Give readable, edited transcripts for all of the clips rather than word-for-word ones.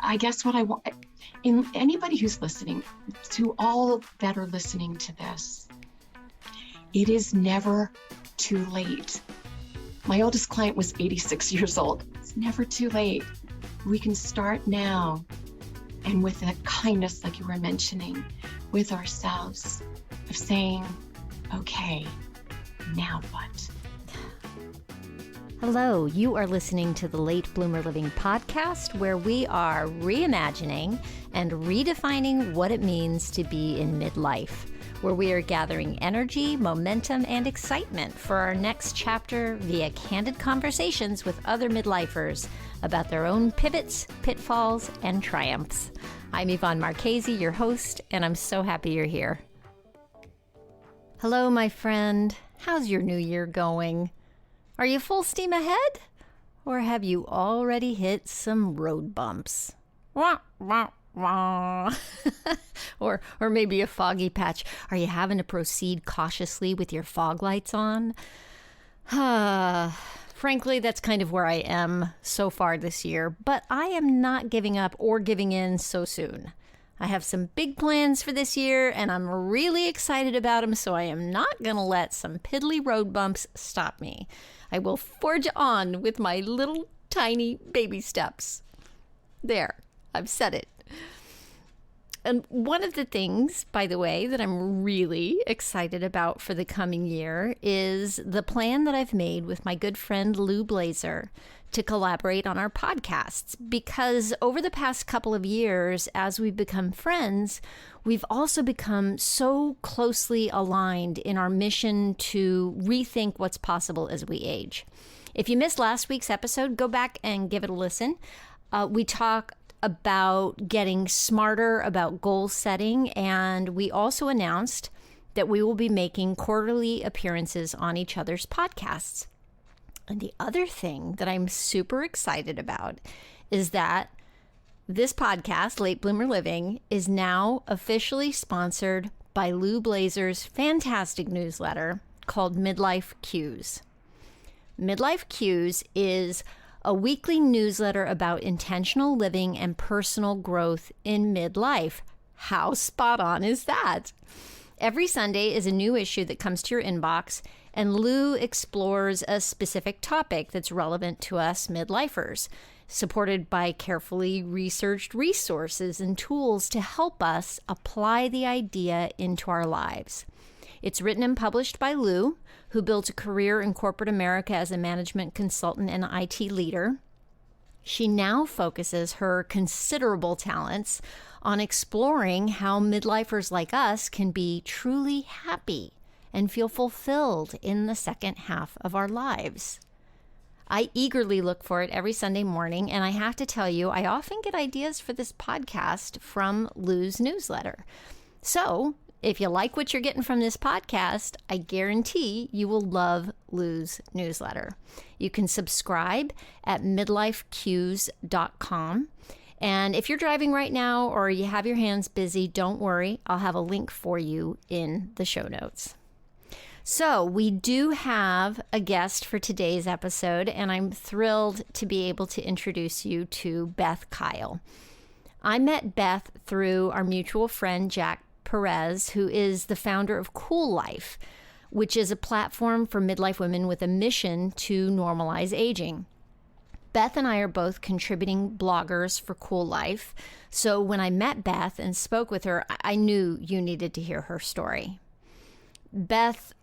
I guess what I want, in anybody who's listening, to all that are listening to this, it is never too late. My oldest client was 86 years old. It's never too late. We can start now. And with that kindness, like you were mentioning, with ourselves, of saying, okay, now what? Hello, you are listening to the Late Bloomer Living podcast, where we are reimagining and redefining what it means to be in midlife, where we are gathering energy, momentum, and excitement for our next chapter via candid conversations with other midlifers about their own pivots, pitfalls, and triumphs. I'm Yvonne Marchese, your host, and I'm so happy you're here. Hello, my friend. How's your new year going? Are you full steam ahead? Or have you already hit some road bumps? Wah, wah, wah. or maybe a foggy patch. Are you having to proceed cautiously with your fog lights on? Frankly, that's kind of where I am so far this year, but I am not giving up or giving in so soon. I have some big plans for this year, and I'm really excited about them, so I am not going to let some piddly road bumps stop me. I will forge on with my little tiny baby steps. There, I've said it. And one of the things, by the way, that I'm really excited about for the coming year is the plan that I've made with my good friend Lou Blazer to collaborate on our podcasts. Because over the past couple of years, as we've become friends, we've also become so closely aligned in our mission to rethink what's possible as we age. If you missed last week's episode, go back and give it a listen. We talk about getting smarter about goal setting, and we also announced that we will be making quarterly appearances on each other's podcasts. And the other thing that I'm super excited about is that this podcast, Late Bloomer Living, is now officially sponsored by Lou Blazer's fantastic newsletter called Midlife Cues. Midlife Cues is a weekly newsletter about intentional living and personal growth in midlife. How spot on is that? Every Sunday is a new issue that comes to your inbox, and Lou explores a specific topic that's relevant to us midlifers, supported by carefully researched resources and tools to help us apply the idea into our lives. It's written and published by Lou, who built a career in corporate America as a management consultant and IT leader. She now focuses her considerable talents on exploring how midlifers like us can be truly happy and feel fulfilled in the second half of our lives. I eagerly look for it every Sunday morning, and I have to tell you, I often get ideas for this podcast from Lou's newsletter. So, if you like what you're getting from this podcast, I guarantee you will love Lou's newsletter. You can subscribe at midlifecues.com. And if you're driving right now or you have your hands busy, don't worry. I'll have a link for you in the show notes. So we do have a guest for today's episode, and I'm thrilled to be able to introduce you to Beth Kiel. I met Beth through our mutual friend, Jack Perez, who is the founder of Cool Life, which is a platform for midlife women with a mission to normalize aging. Beth and I are both contributing bloggers for Cool Life, so when I met Beth and spoke with her, I knew you needed to hear her story. Beth,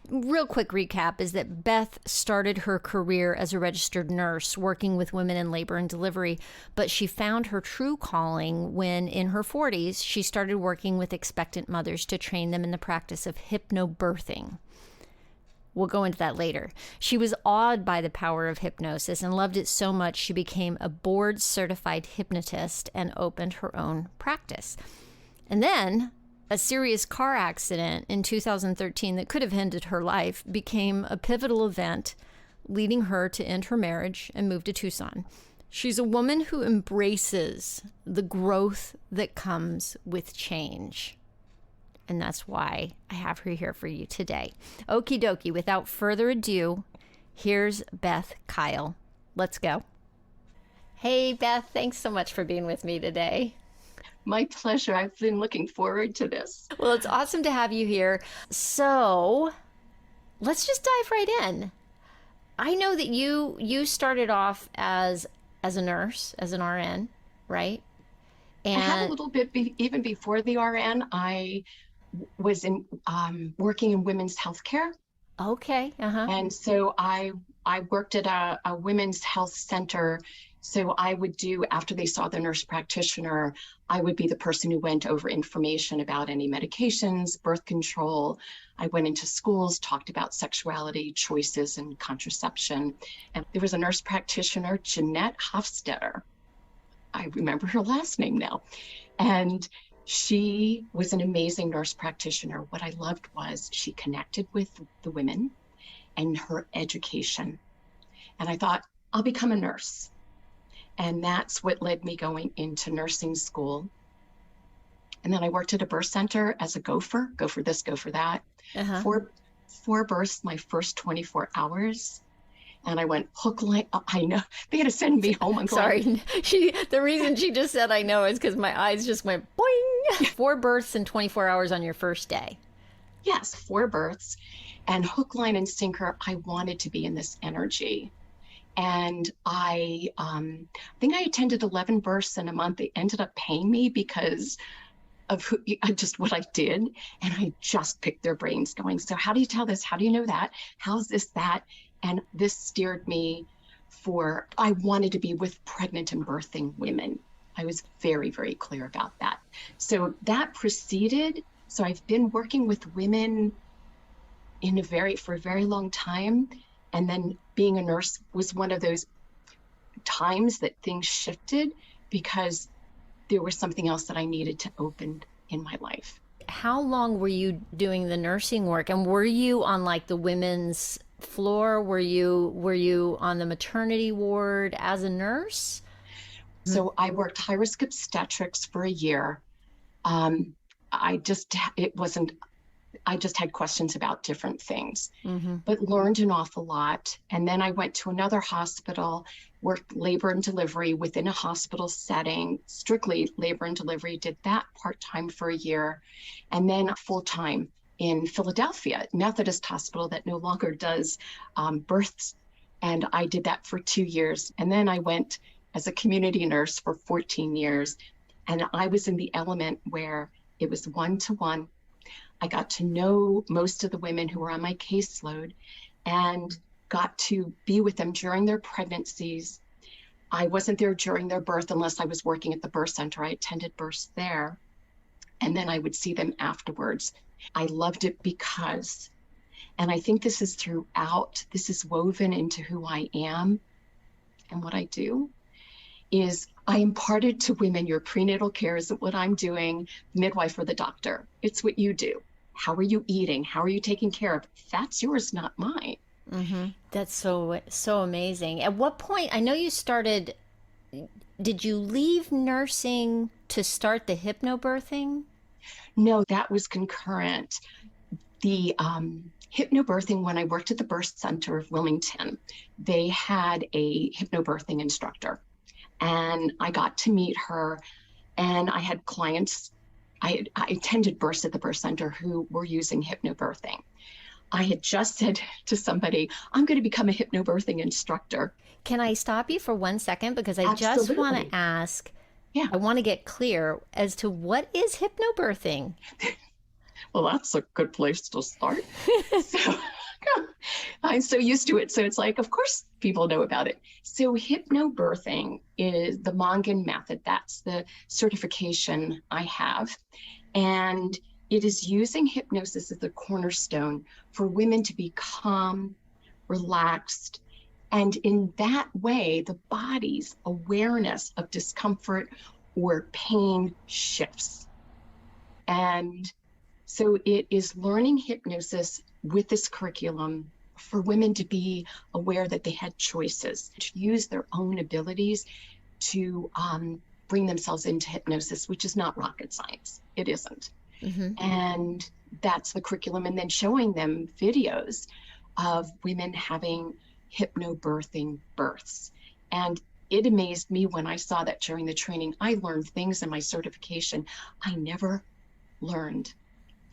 real quick recap is that Beth started her career as a registered nurse working with women in labor and delivery, but she found her true calling when in her 40s, she started working with expectant mothers to train them in the practice of hypnobirthing. We'll go into that later. She was awed by the power of hypnosis and loved it so much she became a board-certified hypnotist and opened her own practice. And then a serious car accident in 2013 that could have ended her life became a pivotal event, leading her to end her marriage and move to Tucson. She's a woman who embraces the growth that comes with change. And that's why I have her here for you today. Okie dokie, without further ado, here's Beth Kiel. Let's go. Hey, Beth, thanks so much for being with me today. My pleasure. I've been looking forward to this. Well, it's awesome to have you here. So, let's just dive right in. I know that you started off as a nurse, as an RN, right? I had a And little bit even before the RN. I was in working in women's healthcare, okay, uh-huh. and so I worked at a women's health center. So I would do after they saw the nurse practitioner, I would be the person who went over information about any medications, birth control. I went into schools, talked about sexuality, choices, and contraception. And there was a nurse practitioner, Jeanette Hofstetter. I remember her last name now. And she was an amazing nurse practitioner. What I loved was she connected with the women and her education. And I thought, I'll become a nurse. And that's what led me going into nursing school. And then I worked at a birth center as a gopher, go for this, go for that. Uh-huh. Four births, my first 24 hours. And I went hook, line. I know they had to send me home. I'm going, Sorry. The reason she just said I know is because my eyes just went boing. 4 births in 24 hours on your first day. yes, four births. And hook, line, and sinker, I wanted to be in this energy. And I think I attended 11 births in a month. They ended up paying me because of just what I did. And I just picked their brains going, so how do you tell this? How do you know that? How's this, that? And this steered me I wanted to be with pregnant and birthing women. I was very, very clear about that. So that proceeded. So I've been working with women for a very long time. And then being a nurse was one of those times that things shifted because there was something else that I needed to open in my life. How long were you doing the nursing work? And were you on like the women's floor? Were you on the maternity ward as a nurse? So I worked high risk obstetrics for a year. I just had questions about different things, but learned an awful lot. And then I went to another hospital, worked labor and delivery within a hospital setting, strictly labor and delivery, did that part-time for a year, and then full-time in Philadelphia, Methodist hospital that no longer does births. And I did that for 2 years. And then I went as a community nurse for 14 years. And I was in the element where it was one-to-one. I got to know most of the women who were on my caseload and got to be with them during their pregnancies. I wasn't there during their birth unless I was working at the birth center. I attended births there, and then I would see them afterwards. I loved it because, and I think this is woven into who I am and what I do, is I imparted to women, your prenatal care isn't what I'm doing, midwife or the doctor. It's what you do. How are you eating? How are you taking care of? That's yours, not mine. That's so amazing. At what point, I know you started, did you leave nursing to start the hypnobirthing? No, that was concurrent. The hypnobirthing, when I worked at the birth center of Wilmington, they had a hypnobirthing instructor. And I got to meet her, and I had clients. I attended births at the birth center who were using hypnobirthing. I had just said to somebody, I'm going to become a hypnobirthing instructor. Can I stop you for 1 second? Because I just want to ask, Yeah. I want to get clear as to what is hypnobirthing? Well, that's a good place to start. So I'm so used to it. So it's like, of course, people know about it. So hypnobirthing is the Mongan method. That's the certification I have. And it is using hypnosis as the cornerstone for women to be calm, relaxed. And in that way, the body's awareness of discomfort or pain shifts. And so it is learning hypnosis with this curriculum for women to be aware that they had choices, to use their own abilities to bring themselves into hypnosis, which is not rocket science. It isn't. And that's the curriculum. And then showing them videos of women having hypnobirthing births. And it amazed me when I saw that during the training. I learned things in my certification I never learned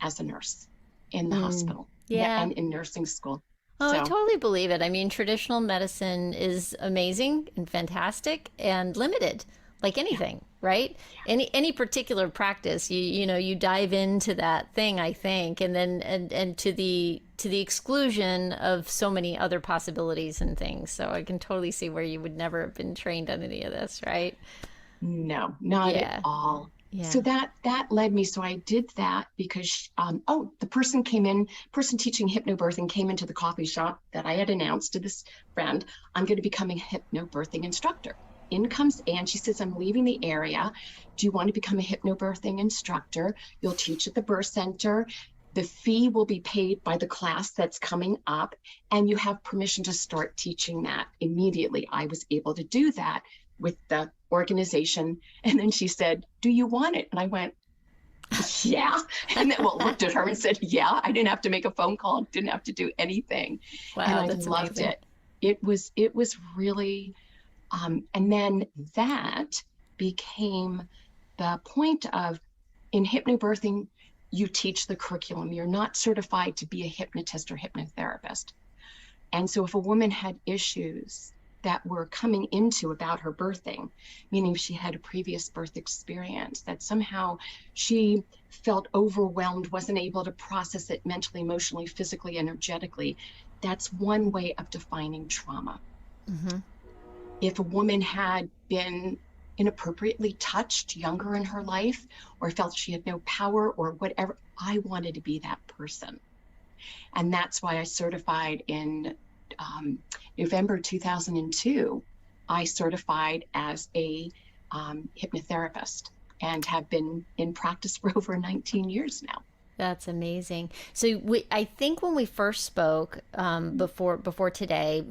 as a nurse in the hospital Yeah. and in nursing school. Oh, I So, totally believe it. I mean, traditional medicine is amazing and fantastic and limited, like yeah, anything, right? Any particular practice, you dive into that thing, I think, and then and to the exclusion of so many other possibilities and things. So I can totally see where you would never have been trained on any of this, right? no, not at Yeah. all. So Yeah. that led me. So I did that because the person teaching hypnobirthing came into the coffee shop that I had announced to this friend. I'm going to become a hypnobirthing instructor. In comes Anne. She says, I'm leaving the area. Do you want to become a hypnobirthing instructor? You'll teach at the birth center. The fee will be paid by the class that's coming up, and you have permission to start teaching that immediately. I was able to do that with the organization. And then she said, do you want it? And I went, yeah. And then looked at her and said, yeah. I didn't have to make a phone call, didn't have to do anything. And Wow, I that's loved amazing. it. It was really, and then that became the point of, in hypnobirthing, you teach the curriculum. You're not certified to be a hypnotist or hypnotherapist. And so if a woman had issues that were coming into about her birthing, meaning she had a previous birth experience, that somehow she felt overwhelmed, wasn't able to process it mentally, emotionally, physically, energetically, that's one way of defining trauma. Hmm. If a woman had been inappropriately touched younger in her life, or felt she had no power or whatever, I wanted to be that person. And that's why I certified in November 2002. I certified as a hypnotherapist and have been in practice for over 19 years now. That's amazing. So I think when we first spoke before today,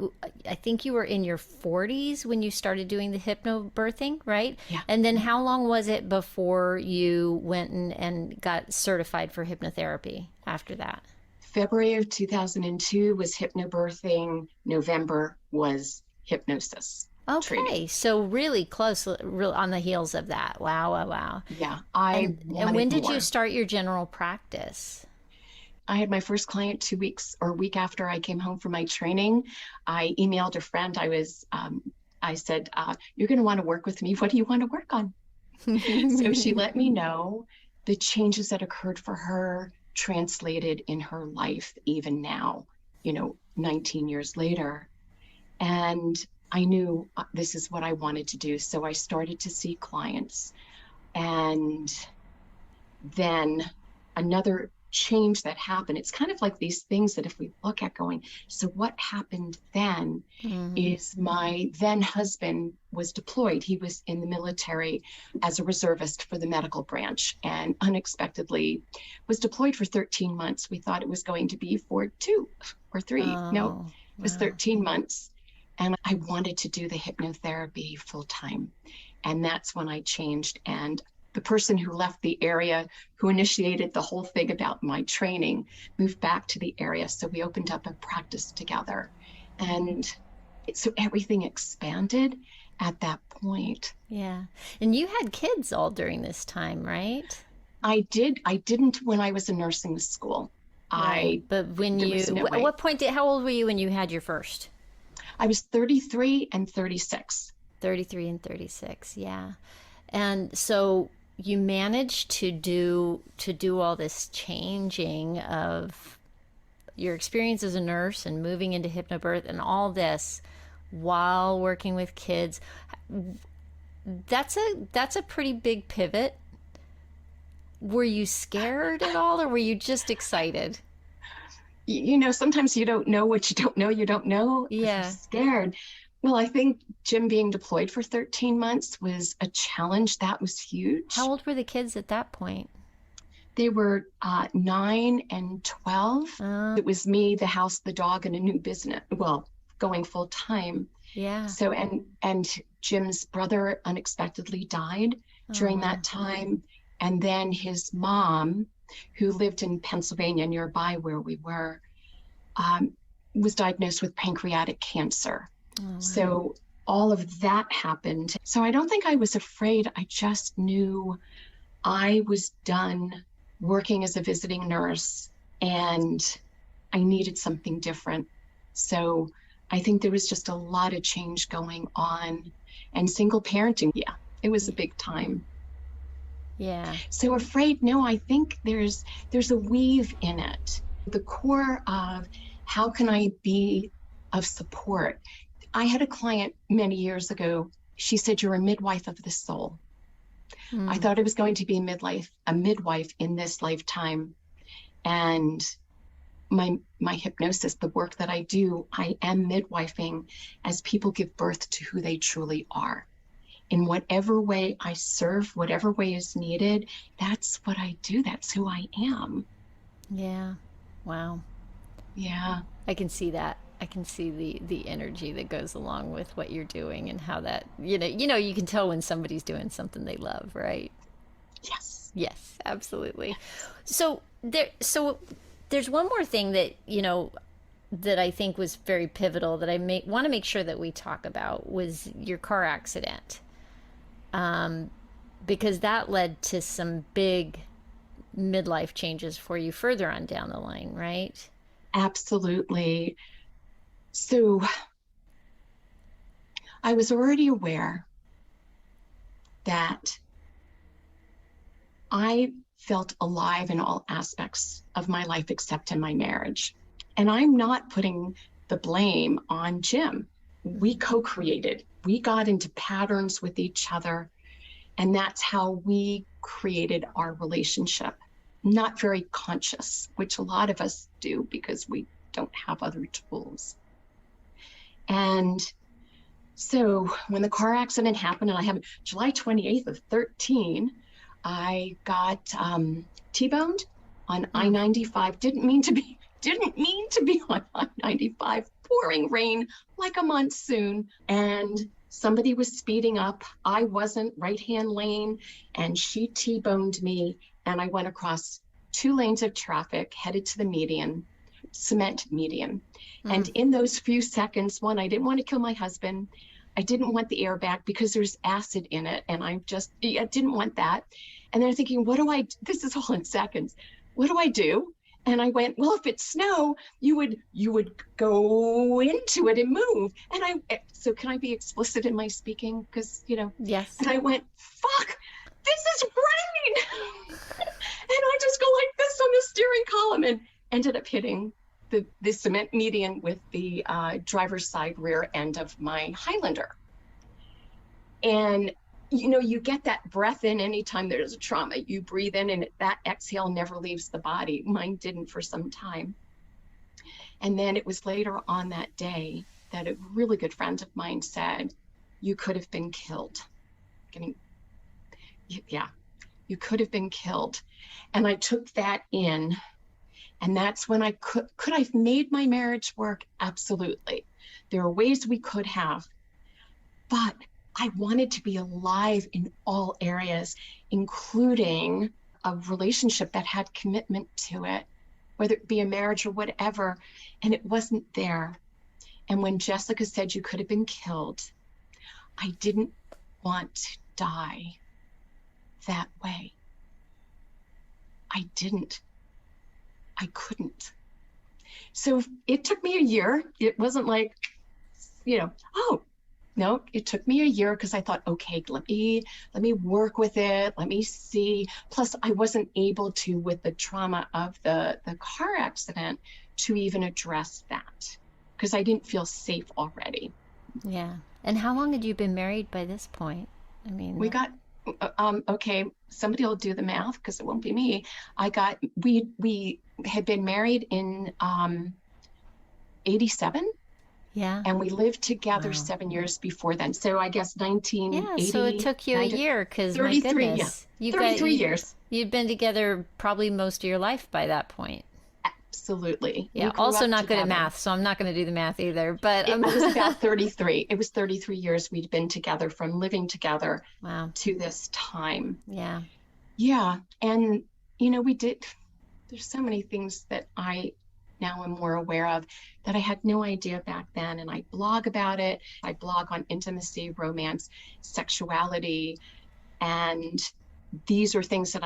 I think you were in your 40s when you started doing the hypnobirthing, right? Yeah. And then how long was it before you went and got certified for hypnotherapy after that? February of 2002 was hypnobirthing. November was hypnosis training. Okay, so really close, real on the heels of that. Wow, wow, wow. Yeah, I And when wanted did you more. start your general practice? I had my first client 2 weeks or a week after I came home from my training. I emailed a friend. I said, you're going to want to work with me. What do you want to work on? So she let me know the changes that occurred for her translated in her life, even now, 19 years later. And I knew this is what I wanted to do. So I started to see clients. And then another change that happened, it's kind of like these things that if we look at going, so what happened then Hmm. is my then husband was deployed. He was in the military as a reservist for the medical branch and unexpectedly was deployed for 13 months. We thought it was going to be for 2 or 3. No, Oh, it was wow. 13 months. And I wanted to do the hypnotherapy full time. And that's when I changed. And the person who left the area, who initiated the whole thing about my training, moved back to the area. So we opened up a practice together. And so everything expanded at that point. Yeah. And you had kids all during this time, right? I didn't when I was in nursing school. Right. I, But when there you, was no at way. what point how old were you when you had your first? I was 33 and 36. 33 and 36. Yeah. And so you managed to do all this changing of your experience as a nurse and moving into hypnobirth and all this while working with kids. That's a pretty big pivot. Were you scared at all or were you just excited? Sometimes you don't know what you don't know. Was I Yeah. scared? Well, I think Jim being deployed for 13 months was a challenge. That was How huge. old were the kids at that point? They were 9 and 12. Uh, It was me, the house, the dog, and a new business. Well, going full time. yeah. So, and Jim's brother unexpectedly died Oh, during wow. that time. And then his mom, who lived in Pennsylvania nearby where we were, um, was diagnosed with pancreatic cancer. Oh, wow. So all of that happened. So I don't think I was afraid. I just knew I was done working as a visiting nurse and I needed something different. So I think there was just a lot of change going on, and single parenting. Yeah, it was a big time. Yeah. So afraid, no, I think there's a weave in it. The core of how can I be of support? I had a client many years ago. She said, "You're a midwife of the soul." I thought I was going to be a midwife in this lifetime. And my hypnosis, the work that I do, I am midwifing as people give birth to who they truly are. In whatever way I serve, whatever way is needed, that's what I do. That's who I am. Yeah. Wow. Yeah. I can see that. I can see the energy that goes along with what you're doing and how that, you can tell when somebody's doing something they love, right? Yes. Yes, absolutely. So there's one more thing that, that I think was very pivotal that I want to make sure that we talk about was your car accident. Because that led to some big midlife changes for you further on down the line, right? Absolutely. So I was already aware that I felt alive in all aspects of my life except in my marriage. And I'm not putting the blame on Jim. We co-created. We got into patterns with each other, and that's how we created our relationship. Not very conscious, which a lot of us do because we don't have other tools. And so when the car accident happened, and I have July 28th of 13, I got T-boned on I-95. Didn't mean to be on I-95, pouring rain like a monsoon. And somebody was speeding up. I wasn't, right-hand lane, and she T-boned me. And I went across 2 lanes of traffic, headed to the median, cement median. And in those few seconds, one, I didn't want to kill my husband. I didn't want the airbag because there's acid in it. And I didn't want that. And then thinking, this is all in seconds. What do I do? And I went, well, if it's snow, you would go into it and move. And so can I be explicit in my speaking? Because, Yes. And I went, fuck, this is rain. And I just go like this on the steering column and ended up hitting the cement median with the driver's side rear end of my Highlander. And, you get that breath in anytime there's a trauma. You breathe in and that exhale never leaves the body. Mine didn't for some time. And then it was later on that day that a really good friend of mine said, "You could have been killed." Yeah, you could have been killed. And I took that in. And that's when I could I've made my marriage work? Absolutely. There are ways we could have, but I wanted to be alive in all areas, including a relationship that had commitment to it, whether it be a marriage or whatever, and it wasn't there. And when Jessica said you could have been killed, I didn't want to die that way. I didn't. I couldn't. So it took me a year. It wasn't like, oh, no, it took me a year because I thought, okay, let me work with it. Let me see. Plus, I wasn't able to, with the trauma of the car accident, to even address that because I didn't feel safe already. Yeah. And how long had you been married by this point? I mean, we got, okay, somebody will do the math because it won't be me. We had been married in 87. Yeah. And we lived together 7 years before then. So I guess 1980. Yeah, so it took you a year because, my 33, goodness. yeah. 33 years. You'd been together probably most of your life by that point. Absolutely. Yeah, also not good at math, so I'm not going to do the math either. But it was about 33. It was 33 years we'd been together, from living together to this time. Yeah. Yeah. And, we did, there's so many things that I now I'm more aware of that I had no idea back then. And I blog about it. I blog on intimacy, romance, sexuality. And these are things that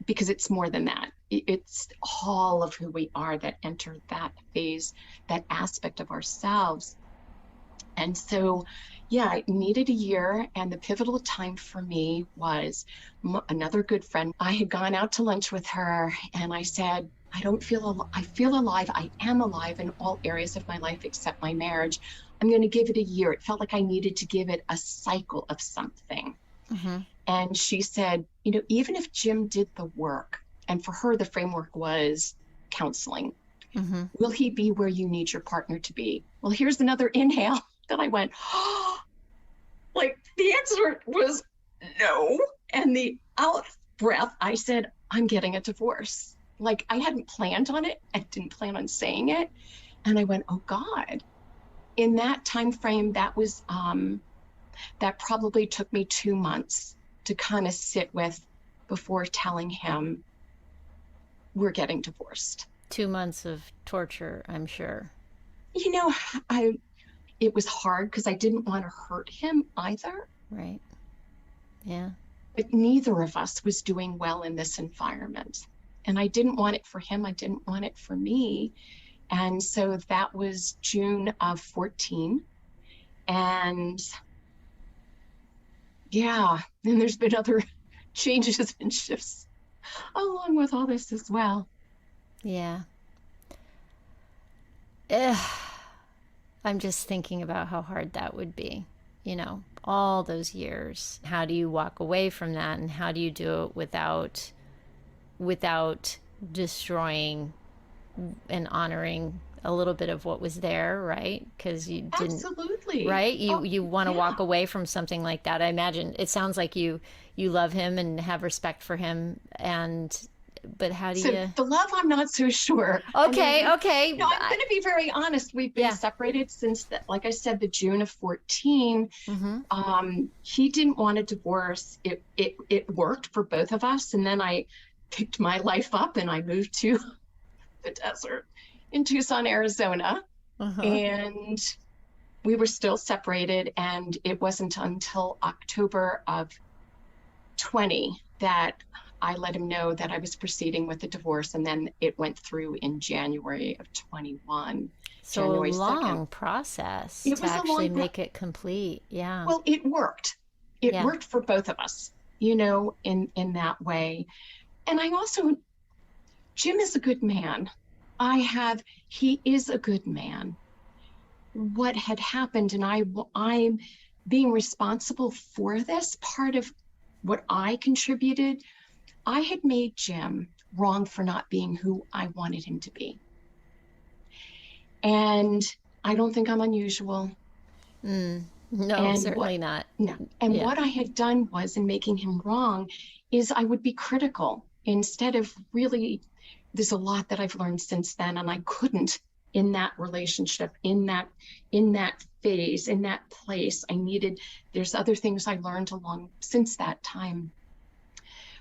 because it's more than that. It's all of who we are that enter that phase, that aspect of ourselves. And so, yeah, I needed a year. And the pivotal time for me was another good friend. I had gone out to lunch with her and I said, I feel alive. I am alive in all areas of my life except my marriage. I'm going to give it a year. It felt like I needed to give it a cycle of something. Mm-hmm. And she said, even if Jim did the work, and for her, the framework was counseling, mm-hmm. will he be where you need your partner to be? Well, here's another inhale. Then I went, oh, like the answer was no. And the out breath, I said, I'm getting a divorce. Like I hadn't planned on it. I didn't plan on saying it. And I went, oh God. In that time frame, that probably took me 2 months to kind of sit with before telling him we're getting divorced. 2 months of torture, I'm sure. It was hard because I didn't want to hurt him either. Right. Yeah. But neither of us was doing well in this environment. And I didn't want it for him. I didn't want it for me. And so that was June of 14. And yeah, and there's been other changes and shifts along with all this as well. Yeah. I'm just thinking about how hard that would be, all those years. How do you walk away from that, and how do you do it without destroying and honoring a little bit of what was there, right? Because you didn't. Absolutely. Right? You want to walk away from something like that. I imagine it sounds like you love him and have respect for him, but how do you? The love, I'm not so sure. Okay. I'm going to be very honest. We've been separated since, like I said, the June of 14. Mm-hmm. He didn't want a divorce. It worked for both of us. And then I picked my life up and I moved to the desert in Tucson, Arizona. Uh-huh. And we were still separated. And it wasn't until October of 20 that I let him know that I was proceeding with the divorce, and then it went through in January of 21. So January a long 2nd. process It to was actually make it complete. Yeah. Well, it worked. It worked for both of us, in that way. And Jim is a good man. He is a good man. What had happened, and I'm being responsible for this, part of what I contributed, I had made Jim wrong for not being who I wanted him to be. And I don't think I'm unusual. No, And certainly not. No. And what I had done was, in making him wrong, is I would be critical instead of really, there's a lot that I've learned since then, and I couldn't in that relationship, in that phase, in that place. There's other things I learned since that time.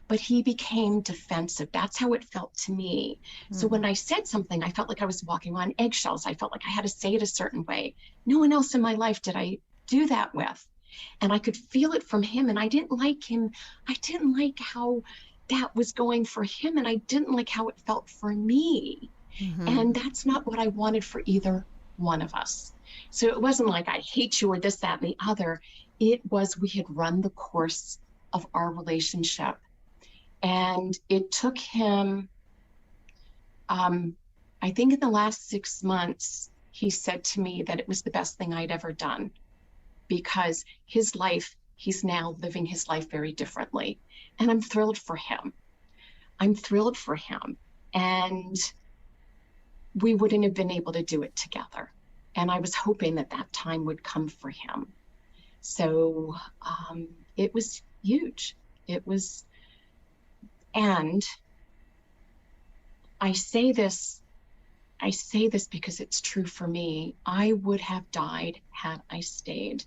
But he became defensive. That's how it felt to me. So when I said something, I felt like I was walking on eggshells. I felt like I had to say it a certain way. No one else in my life did I do that with. And I could feel it from him. And I didn't like him. I didn't like how that was going for him. And I didn't like how it felt for me. Mm-hmm. And that's not what I wanted for either one of us. So it wasn't like I hate you or this, that, and the other. It was, we had run the course of our relationship. And it took him, I think in the last 6 months, he said to me that it was the best thing I'd ever done, because his life, he's now living his life very differently. And I'm thrilled for him. And we wouldn't have been able to do it together. And I was hoping that time would come for him. So it was huge. And I say this because it's true for me. I would have died had I stayed.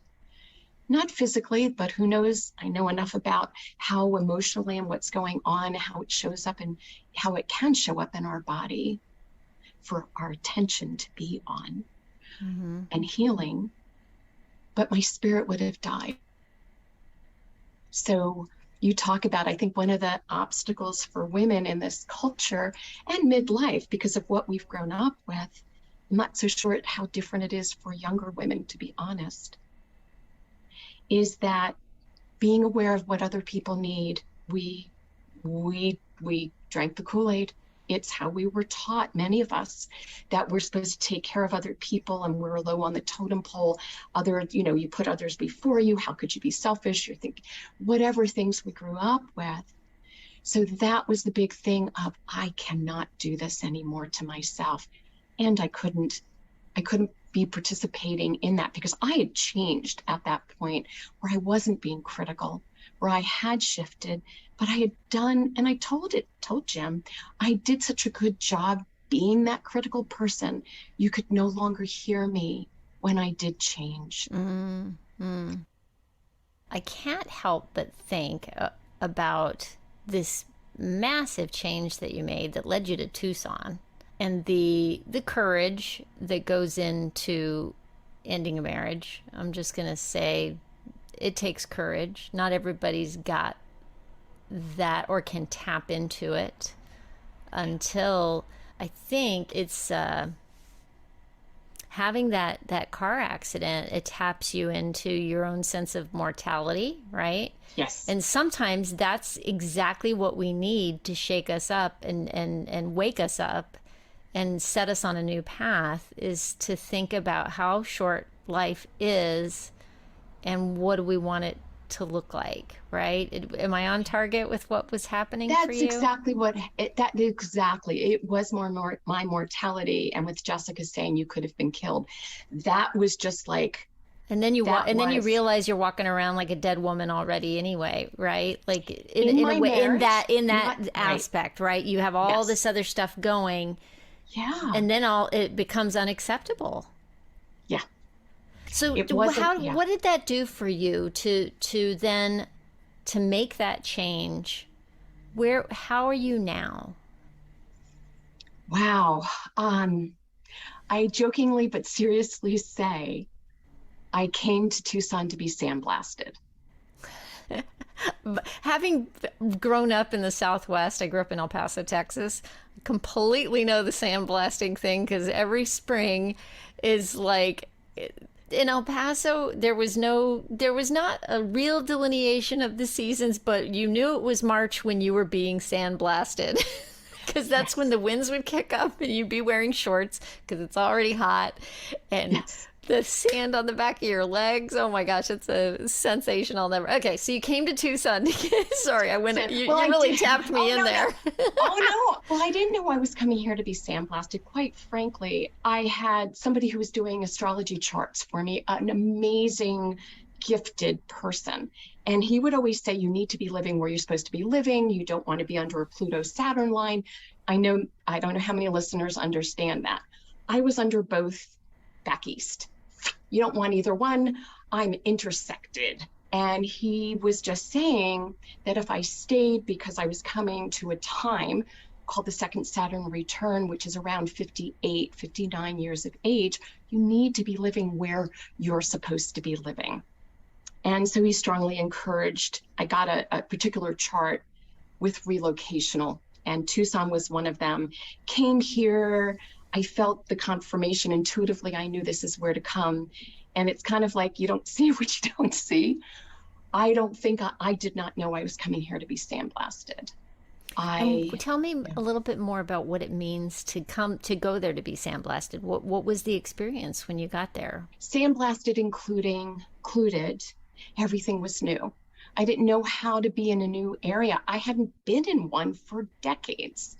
Not physically, but who knows? I know enough about how emotionally and what's going on, how it shows up and how it can show up in our body, for our attention to be on Mm-hmm. and healing, but my spirit would have died. So you talk about, I think one of the obstacles for women in this culture and midlife, because of what we've grown up with, I'm not so sure how different it is for younger women, to be honest, is that being aware of what other people need. We drank the Kool-Aid. It's how we were taught, many of us, that we're supposed to take care of other people and we're low on the totem pole. You put others before you. How could you be selfish? You're thinking, whatever things we grew up with. So that was the big thing of, I cannot do this anymore to myself. And I couldn't be participating in that because I had changed at that point where I wasn't being critical, where I had shifted, but I had done, and I told Jim, I did such a good job being that critical person. You could no longer hear me when I did change. Mm-hmm. I can't help but think about this massive change that you made that led you to Tucson, and the courage that goes into ending a marriage. I'm just going to say it takes courage. Not everybody's got that or can tap into it until, I think it's having that car accident. It taps you into your own sense of mortality, right? Yes. And sometimes that's exactly what we need to shake us up and wake us up and set us on a new path, is to think about how short life is and what do we want it to look like, right? Am I on target with what was happening for you? That's exactly what it was. More my mortality, and with Jessica saying you could have been killed, that was just like. And then you you realize you're walking around like a dead woman already anyway, right? Like in a way, marriage, in that aspect, right? You have all this other stuff going. Yeah. And then it becomes unacceptable. Yeah. So what did that do for you to then to make that change? How are you now? Wow. I jokingly but seriously say I came to Tucson to be sandblasted. Having grown up in the Southwest, I grew up in El Paso, Texas, completely know the sandblasting thing, because every spring is like, in El Paso, there was not a real delineation of the seasons, but you knew it was March when you were being sandblasted. Because that's when the winds would kick up and you'd be wearing shorts because it's already hot. And the sand on the back of your legs. Oh my gosh, it's a sensation I'll never. Okay, so you came to Tucson. Sorry, I went. You really tapped me in there. Oh no! Well, I didn't know I was coming here to be sandblasted. Quite frankly, I had somebody who was doing astrology charts for me, an amazing, gifted person. And he would always say, you need to be living where you're supposed to be living. You don't want to be under a Pluto-Saturn line. I don't know how many listeners understand that. I was under both back east. You don't want either one. I'm intersected. And he was just saying that if I stayed, because I was coming to a time called the second Saturn return, which is around 58, 59 years of age, you need to be living where you're supposed to be living. And so he strongly encouraged. I got a particular chart with relocational, and Tucson was one of them. Came here, I felt the confirmation intuitively. I knew this is where to come. And it's kind of like you don't see what you don't see. I did not know I was coming here to be sandblasted. Tell me a little bit more about what it means to go there to be sandblasted. What was the experience when you got there? Sandblasted included everything was new. I didn't know how to be in a new area. I hadn't been in one for decades.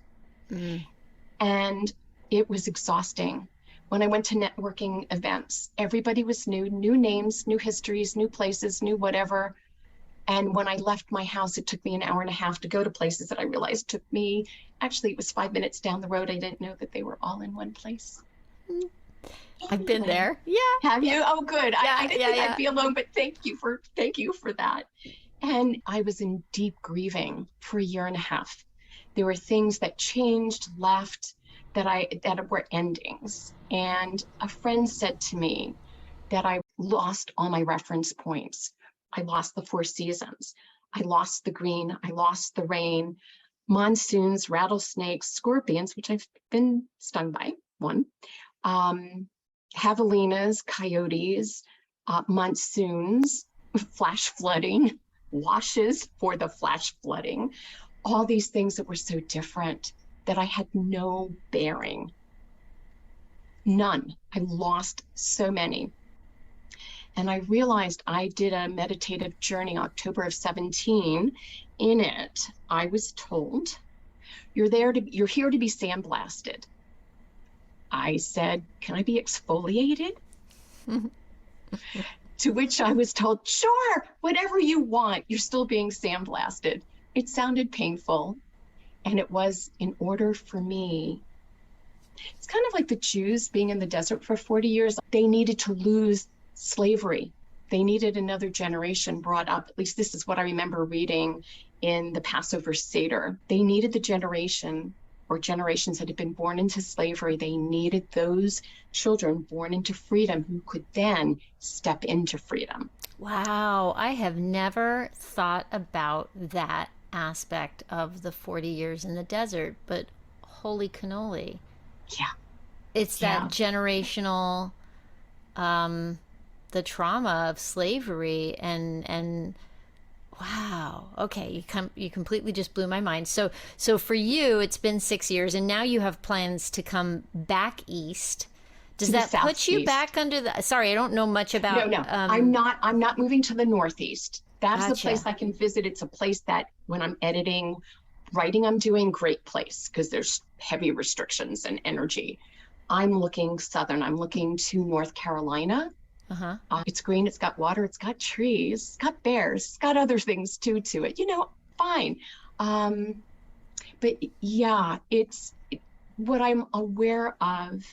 And it was exhausting. When I went to networking events, everybody was new names, new histories, new places, new whatever. And when I left my house, it took me an hour and a half to go to places that I realized it was 5 minutes down the road. I didn't know that they were all in one place. I've been there. Yeah. Have you? Oh, good. Yeah, I didn't think I'd be alone, but thank you for that. And I was in deep grieving for a year and a half. There were things that changed, left, that were endings. And a friend said to me that I lost all my reference points. I lost the four seasons. I lost the green. I lost the rain, monsoons, rattlesnakes, scorpions, which I've been stung by, one, javelinas, coyotes, monsoons, flash flooding, washes for the flash flooding, all these things that were so different that I had no bearing. None. I lost so many. And I realized I did a meditative journey October of 17. In it, I was told, you're here to be sandblasted. I said, can I be exfoliated? To which I was told, sure, whatever you want, you're still being sandblasted. It sounded painful. And it was in order for me, it's kind of like the Jews being in the desert for 40 years. They needed to lose slavery. They needed another generation brought up. At least this is what I remember reading in the Passover Seder. They needed the generation or generations that had been born into slavery. They needed those children born into freedom who could then step into freedom. Wow, I have never thought about that aspect of the 40 years in the desert, but holy cannoli. Yeah. It's that generational, the trauma of slavery and wow. Okay, you completely just blew my mind. So for you, it's been 6 years, and now you have plans to come back east. Does that put you back under the? Sorry, I don't know much about. No. I'm not moving to the Northeast. That's the place I can visit. It's a place that when I'm editing, writing, I'm doing great place because there's heavy restrictions and energy. I'm looking southern. I'm looking to North Carolina. It's green, it's got water, it's got trees, it's got bears, it's got other things too to it. Fine. But yeah, what I'm aware of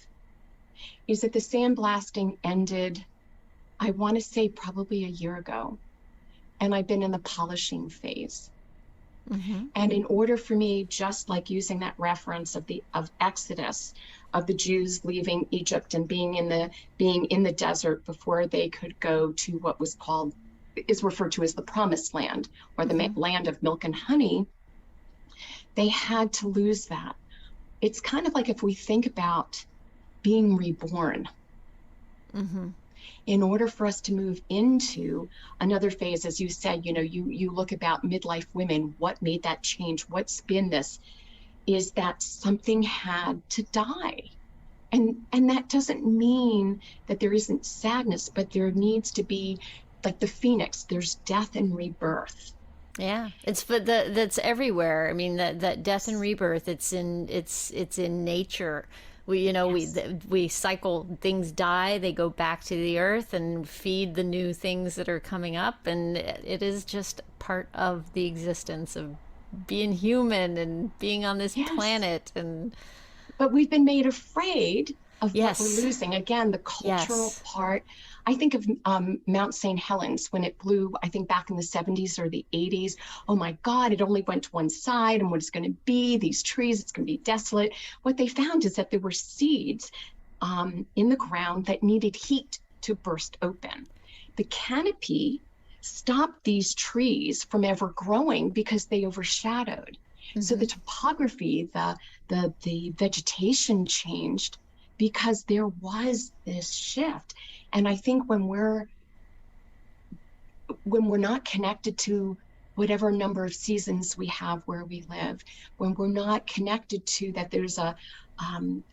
is that the sandblasting ended, I want to say probably a year ago. And I've been in the polishing phase. And in order for me, just like using that reference of Exodus, of the Jews leaving Egypt and being in the desert before they could go to what is referred to as the promised land, or the land of milk and honey, they had to lose that. It's kind of like if we think about being reborn. In order for us to move into another phase, as you said, you look about midlife women, what made that change? What's been this? Is that something had to die. And that doesn't mean that there isn't sadness, but there needs to be, like the phoenix, there's death and rebirth. Yeah, that's everywhere. I mean, that death and rebirth, it's in nature. We cycle, things die, they go back to the earth and feed the new things that are coming up, and it is just part of the existence of being human and being on this planet. But we've been made afraid of what we're losing. Again, the cultural part. I think of Mount St. Helens when it blew, I think back in the 70s or the 80s. Oh my God, it only went to one side, and what it's going to be, these trees, it's going to be desolate. What they found is that there were seeds in the ground that needed heat to burst open. The canopy stopped these trees from ever growing because they overshadowed. So the topography, the vegetation changed because there was this shift. And I think when we're not connected to whatever number of seasons we have where we live, when we're not connected to that there's a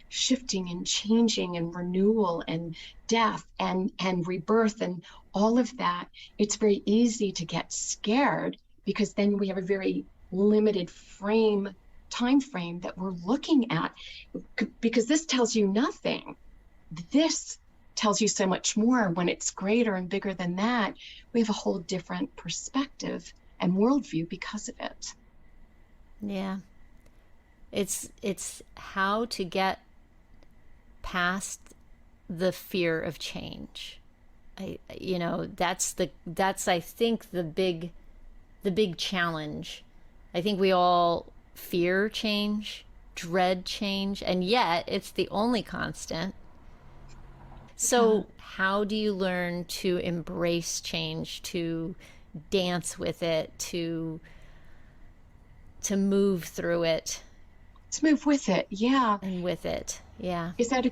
shifting and changing and renewal and death and rebirth and all of that, it's very easy to get scared because then we have a very limited time frame that we're looking at, because this tells you nothing. This tells you so much more. When it's greater and bigger than that, we have a whole different perspective and worldview because of it. Yeah. It's how to get past the fear of change. That's I think the big challenge. I think we all fear change, dread change, and yet it's the only constant. So, how do you learn to embrace change, to dance with it, to move through it Let's move with it. Yeah. and with it? Yeah. Is that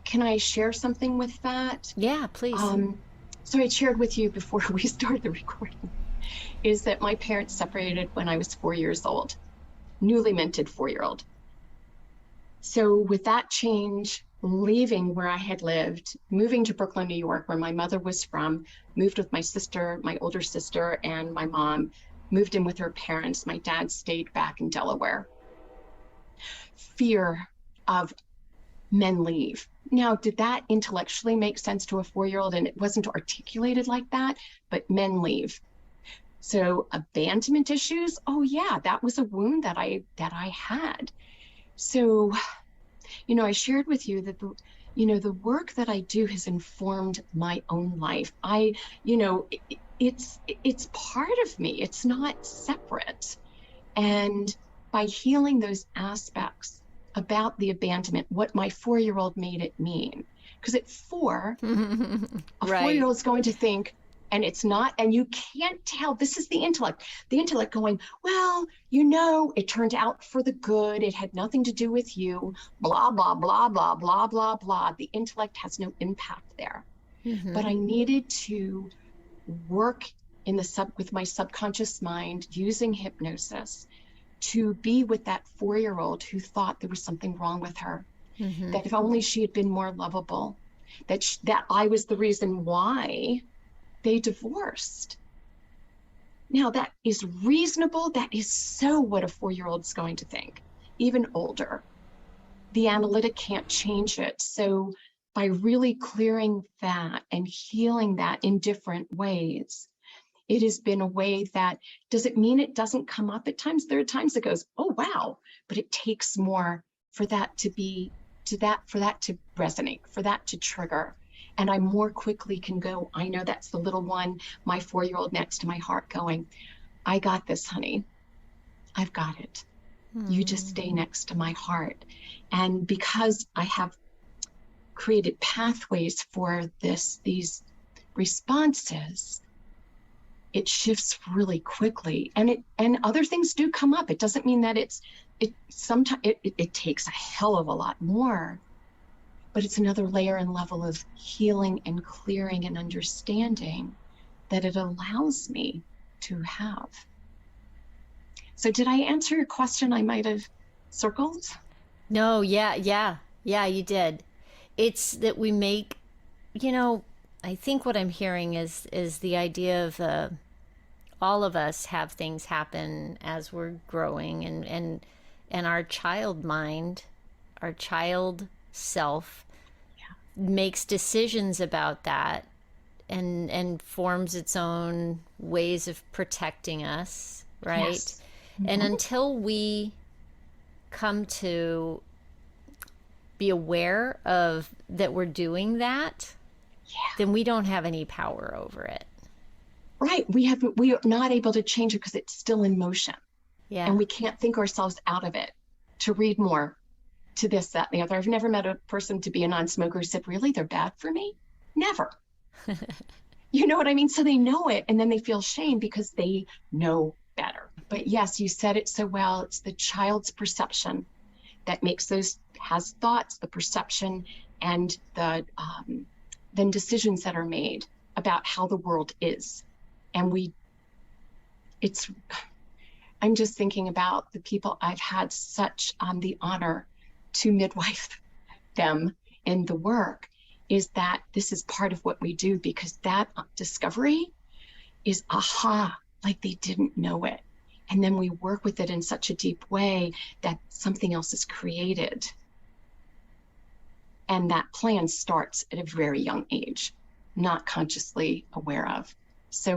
can I share something with that? Yeah, please. So I shared with you before we started the recording is that my parents separated when I was 4 years old, newly minted 4-year-old. So with that change, leaving where I had lived, moving to Brooklyn, New York, where my mother was from, moved with my sister, my older sister, and my mom, moved in with her parents. My dad stayed back in Delaware. Fear of men leave. Now, did that intellectually make sense to a 4-year-old? And it wasn't articulated like that, but men leave. So abandonment issues, oh yeah, that was a wound that I had. So, I shared with you that the work that I do has informed my own life. It's part of me. It's not separate. And by healing those aspects about the abandonment, what my 4-year-old made it mean. Because at 4, a Right. 4-year-old is going to think, and it's not, and you can't tell. This is the intellect going, well, it turned out for the good. It had nothing to do with you, blah, blah, blah, blah, blah, blah, blah. The intellect has no impact there. But I needed to work with my subconscious mind using hypnosis to be with that 4-year-old who thought there was something wrong with her, that if only she had been more lovable, that I was the reason why they divorced. Now that is reasonable. That is so what a 4-year-old is going to think, even older. The analytic can't change it. So by really clearing that and healing that in different ways, it has been a way that, does it mean it doesn't come up at times? There are times it goes, oh, wow, but it takes more for that to resonate, for that to trigger. And I more quickly can go, I know that's the little one, my 4-year-old next to my heart going, I got this, honey. I've got it. You just stay next to my heart. And because I have created pathways for these responses, it shifts really quickly. And other things do come up. It doesn't mean that sometimes it takes a hell of a lot more. But it's another layer and level of healing and clearing and understanding that it allows me to have. So did I answer your question? I might have circled. No, yeah, you did. It's that we make, I think what I'm hearing is the idea of all of us have things happen as we're growing, and our child mind, our child self makes decisions about that and forms its own ways of protecting us, right? Yes. And until we come to be aware of that we're doing that, then we don't have any power over it. Right. We are not able to change it because it's still in motion. Yeah. And we can't think ourselves out of it to read more, to this, that, and the other. I've never met a person to be a non-smoker who said, really, they're bad for me? Never. You know what I mean? So they know it, and then they feel shame because they know better. But yes, you said it so well. It's the child's perception that has thoughts, the perception, and the then decisions that are made about how the world is. And I'm just thinking about the people I've had such the honor to midwife them in the work, is that this is part of what we do, because that discovery is aha, like they didn't know it. And then we work with it in such a deep way that something else is created. And that plan starts at a very young age, not consciously aware of. So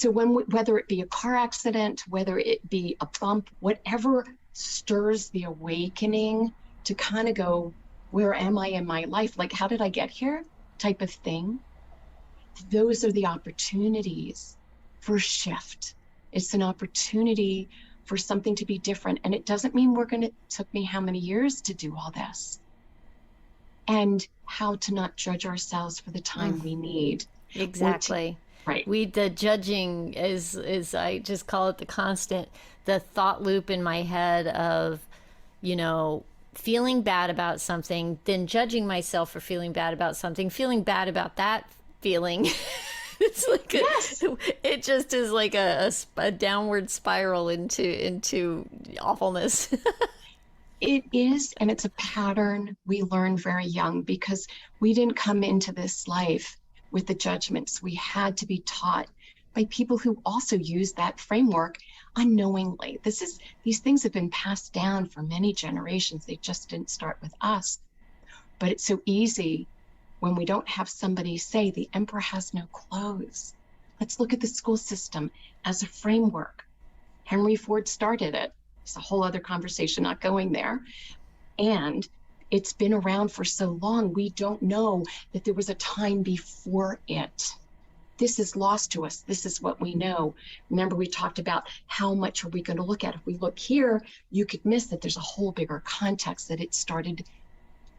whether it be a car accident, whether it be a bump, whatever stirs the awakening to kind of go, where am I in my life? Like, how did I get here? Type of thing. Those are the opportunities for shift. It's an opportunity for something to be different. And it doesn't mean it took me how many years to do all this. And how to not judge ourselves for the time we need. Exactly. Right. The judging is I just call it the thought loop in my head of, feeling bad about something, then judging myself for feeling bad about something, feeling bad about that feeling. It's like it just is like a downward spiral into awfulness. It is, and it's a pattern we learn very young because we didn't come into this life with the judgments. We had to be taught by people who also use that framework unknowingly. These things have been passed down for many generations. They just didn't start with us. But it's so easy when we don't have somebody say the emperor has no clothes. Let's look at the school system as a framework. Henry Ford started it. It's a whole other conversation, not going there. And it's been around for so long, we don't know that there was a time before it. This is lost to us. This is what we know. Remember, we talked about how much are we going to look at. If we look here, you could miss that there's a whole bigger context, that it started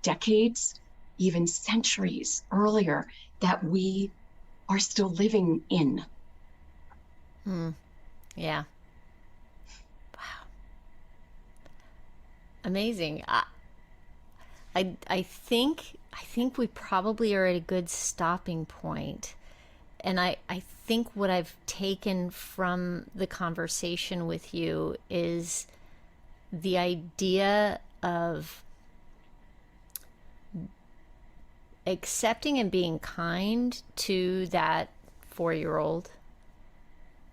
decades, even centuries earlier, that we are still living in. Yeah. Wow. Amazing. I think we probably are at a good stopping point. And I think what I've taken from the conversation with you is the idea of accepting and being kind to that 4-year-old,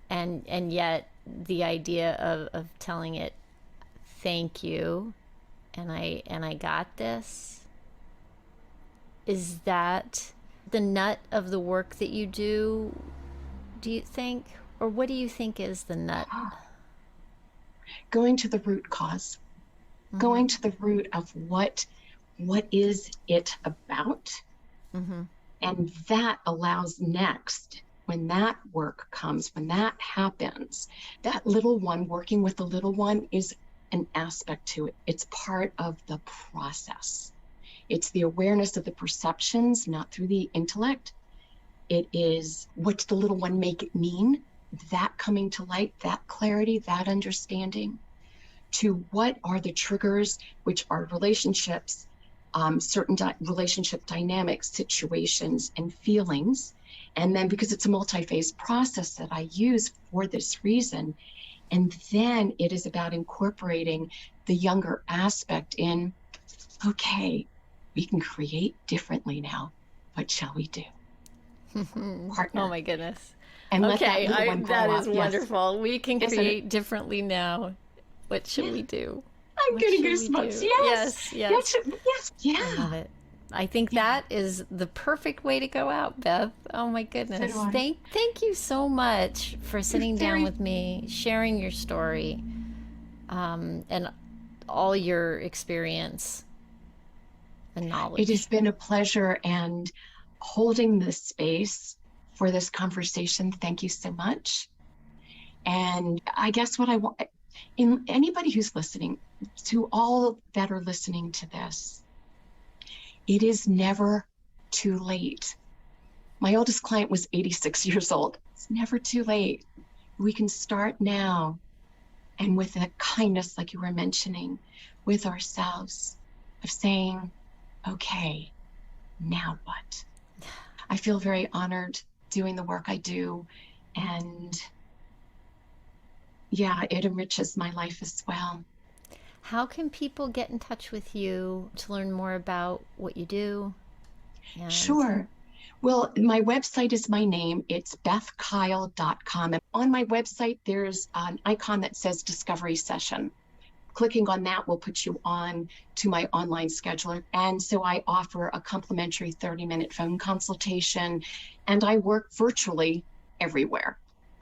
and yet the idea of telling it, thank you, and I got this. Is that the nut of the work that you do you think? Or what do you think is the nut? Going to the root cause. Going to the root of what is it about? And that allows next, when that work comes, when that happens, that little one, working with the little one is an aspect to it. It's part of the process. It's the awareness of the perceptions, not through the intellect. It is, what's the little one make it mean? That coming to light, that clarity, that understanding. To what are the triggers, which are relationships, certain relationship dynamics, situations, and feelings. And then, because it's a multi-phase process that I use for this reason, and then it is about incorporating the younger aspect in, okay, we can create differently now. What shall we do? Partner. Oh my goodness. And okay, that is up. wonderful. Yes. We can create differently now. What should we do? I'm getting goosebumps. Yes. Yes. Yeah. I love it. I think that is the perfect way to go out, Beth. Oh my goodness. So Thank you so much for sitting down with me, sharing your story, and all your experience and knowledge. It has been a pleasure, and holding this space for this conversation. Thank you so much. And I guess what I want, in anybody who's listening, to all that are listening to this, it is never too late. My oldest client was 86 years old. It's never too late. We can start now, and with a kindness, like you were mentioning, with ourselves, of saying, okay, now what? I feel very honored doing the work I do, and yeah, it enriches my life as well. How can people get in touch with you to learn more about what you do? Sure. Well, my website is my name. It's bethkiel.com. And on my website, there's an icon that says Discovery Session. Clicking on that will put you on to my online scheduler. And so I offer a complimentary 30-minute phone consultation, and I work virtually everywhere.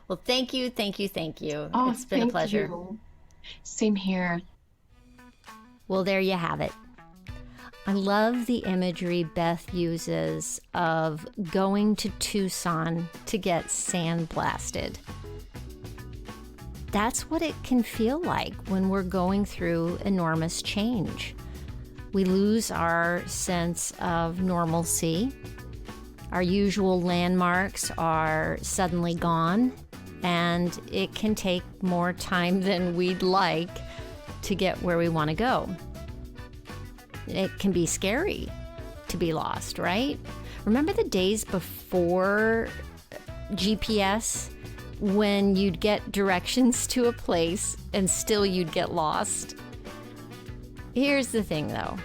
Well, thank you. Oh, it's been a pleasure. You. Same here. Well, there you have it. I love the imagery Beth uses of going to Tucson to get sandblasted. that's what it can feel like when we're going through enormous change. We lose our sense of normalcy. Our usual landmarks are suddenly gone, and it can take more time than we'd like to get where we want to go. It can be scary to be lost, right? Remember the days before GPS when you'd get directions to a place and still you'd get lost? Here's the thing though.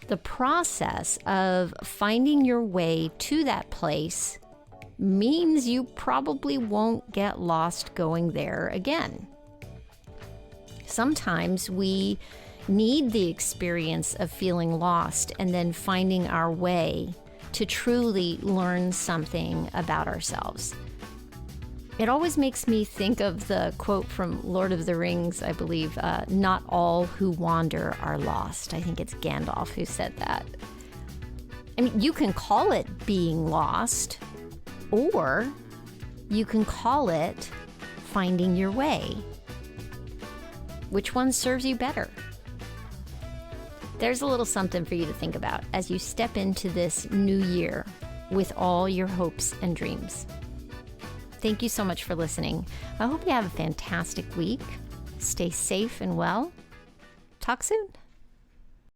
The process of finding your way to that place means you probably won't get lost going there again. Sometimes we need the experience of feeling lost and then finding our way to truly learn something about ourselves. It always makes me think of the quote from Lord of the Rings, I believe, not all who wander are lost. I think it's Gandalf who said that. I mean, you can call it being lost, or you can call it finding your way. Which one serves you better? There's a little something for you to think about as you step into this new year with all your hopes and dreams. Thank you so much for listening. I hope you have a fantastic week. Stay safe and well. Talk soon.